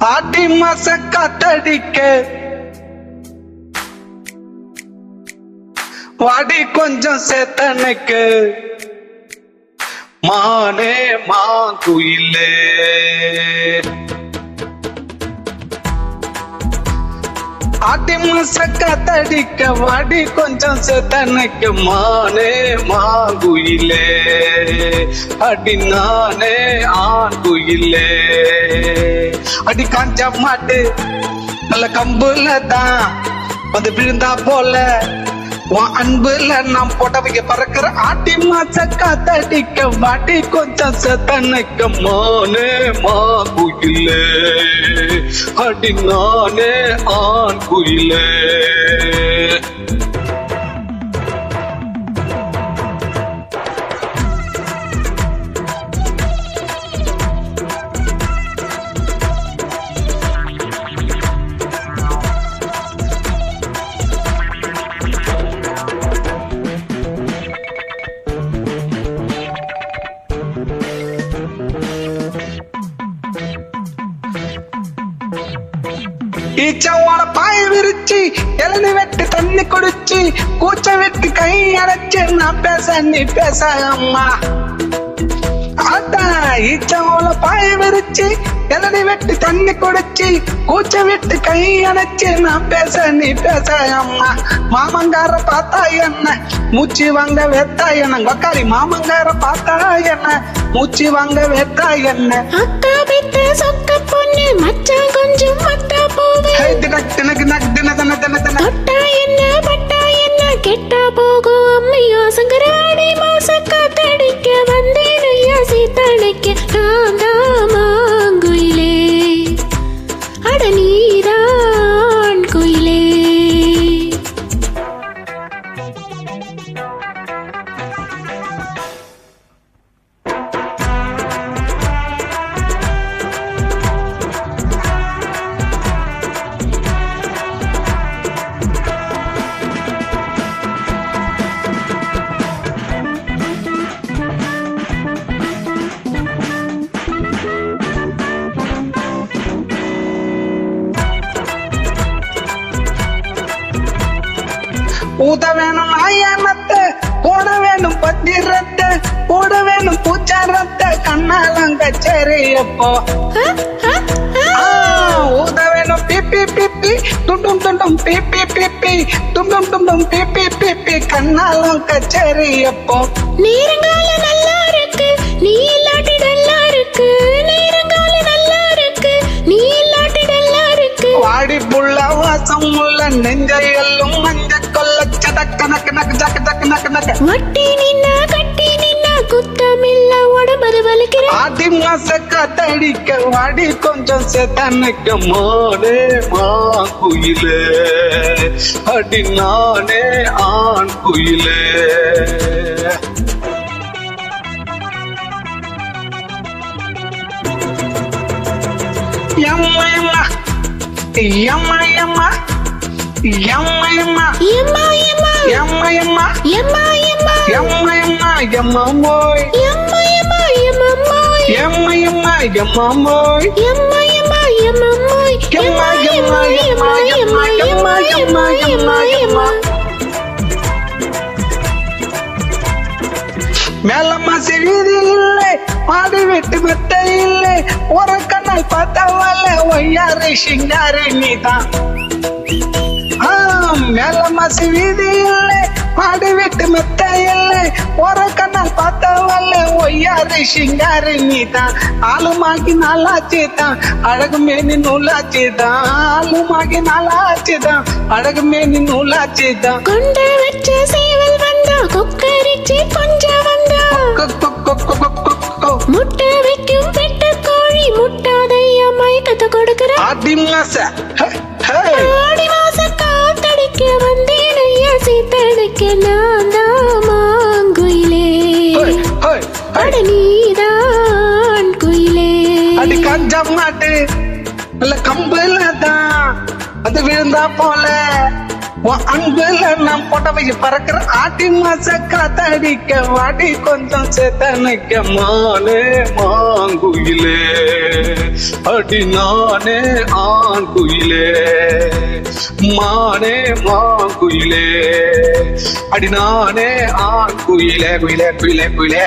ஆடி மாச காத்தடிக்க வாடி கொஞ்சம் சேத்தனுக்கு மானே மாங்குயிலே ஆடி மாச காத்தடிக்க வாடி கொஞ்சம் சேத்தனுக்கு மானே மாங்குயிலே அடி நானே ஆண் குயிலே அடி காஞ்ச மாட்டு நல்ல கம்புல தான் வந்து விழுந்தா போல உன் அன்புல நாம் போட்டவைக்க பறக்கிற ஆட்டி மாச காத்தடிக்க வாட்டி கொஞ்சம் சேத்தனுக்கு மானே மாங்குயிலே அடி நானே ஆண் குயிலே ஈச்சவோட பாய விரிச்சு இளநி வெட்டி தண்ணி குடிச்சு கூச்ச வெட்டி கை அடைச்சு நான் பேச நீ பேச அம்மா அதான் ஈச்சவோட பாய விரிச்சு இளநி வெட்டி தண்ணி குடிச்சு கூச்ச வெட்டி கை அடைச்சு நான் பேச நீ பேச அம்மா மாமங்கார பார்த்தா என்ன மூச்சு வாங்க வேத்தா என்ன கொக்காரி மாமங்கார பார்த்தா என்ன மூச்சு வாங்க வேத்தா என்ன அக்கா விட்டு சொக்க பொண்ணு மச்சான் கொஞ்சம் மத்தா போவே தொட்டா என்ன பட்டா என்ன கெட்டா போகும் அம்மையோ சங்கராடி மாச காத்தடிக்க வந்தேன் ஐயா சீத்தடிக்க நான் தான் மாங்குயிலே அட நீதான் குயிலே ஊத வேணும் நாயனத்தை போட வேணும் பத்திரத்தை போட வேணும் பூச்சாரத்தை கண்ணாலங்க சரியப்போ ஊத வேணும் பிப்பி பிப்பி துண்டும் துண்டும் பிப்பி பிப்பி துண்டும் துண்டும் பிப்பி பிப்பி கண்ணாலங்க சரியப்போ நேரங்கால நல்லா இருக்கு நீ இல்லாட்டி நல்லா இருக்கு நேரங்கால நல்லா இருக்கு நீ இல்லாட்டி நல்லா இருக்கு வாடி புள்ள வாசம் உள்ள நெஞ்சையெல்லும் மஞ்ச கொல்ல சதக்க நக்கு நக்கு ஜக்கு ஜக்கு நக்கு நக்கு வட்டி நின்னா கட்டி நின்னா குத்தமில்ல உடம்பது வலிக்கிற ஆடி மாச காத்தடிக்க வாடி கொஞ்சம் சேத்தனுக்கு மானே மாங்குயிலே அடி நானே ஆண் குயிலே யம்மா யம்மா யம்மா யம்மா யம்மா யம்மா யம்மா யம்மா யம்மா யம்மா யம்மா யம்மா யம்மா யம்மா மோய் யம்மா யம்மா மோய் யம்மா யம்மா மோய் யம்மா மோய் யம்மா யம்மா மேல மாசி வீதி இல்லை பாடி விட்டு மெத்த இல்லை ஒரு கண்ணால் பார்த்தவல்ல ஒய்யாரு சிங்காரு நீதான் மேல மாசி வீதி இல்லை பாடி விட்டு மெத்த இல்லை ஒரு கண்ணால் பார்த்தவல்ல ஒய்யாரு சிங்காரு நீதான் ஆளுமாகி நாளாச்சுதான் அழகு மேனி நூலாச்சுதான் ஆளுமாகி நாளாச்சுதான் அழகு மேனி நூலாச்சுதான் கொண்ட வச்ச சேவல் வந்தா கொக்கரிச்சு கொஞ்சம் வந்தா முட்டை வைக்கும் பெட்ட கோழி முட்டாதையா மயக்கத்தை கொடுக்கிற ஆடி மாச ஆடி மாச காத்தடிக்க வந்தேன் ஐயா சீத்தடிக்க நான் தான் மாங்குயிலே அட நீதான் குயிலே அடி காஞ்ச மாட்டு நல்ல கம்புல தான் அது விழுந்தா போல உன் அன்புல நான் புடவைய பறக்கிற ஆட்டி மாச காத்தடிக்க வாடி கொஞ்சம் சேத்தனைக்க மானே மாங்குயிலே அடி நானே ஆங்குயிலே மானே மாங்குயிலே அடி நானே ஆங்குயிலே குயிலே குயிலே குயிலே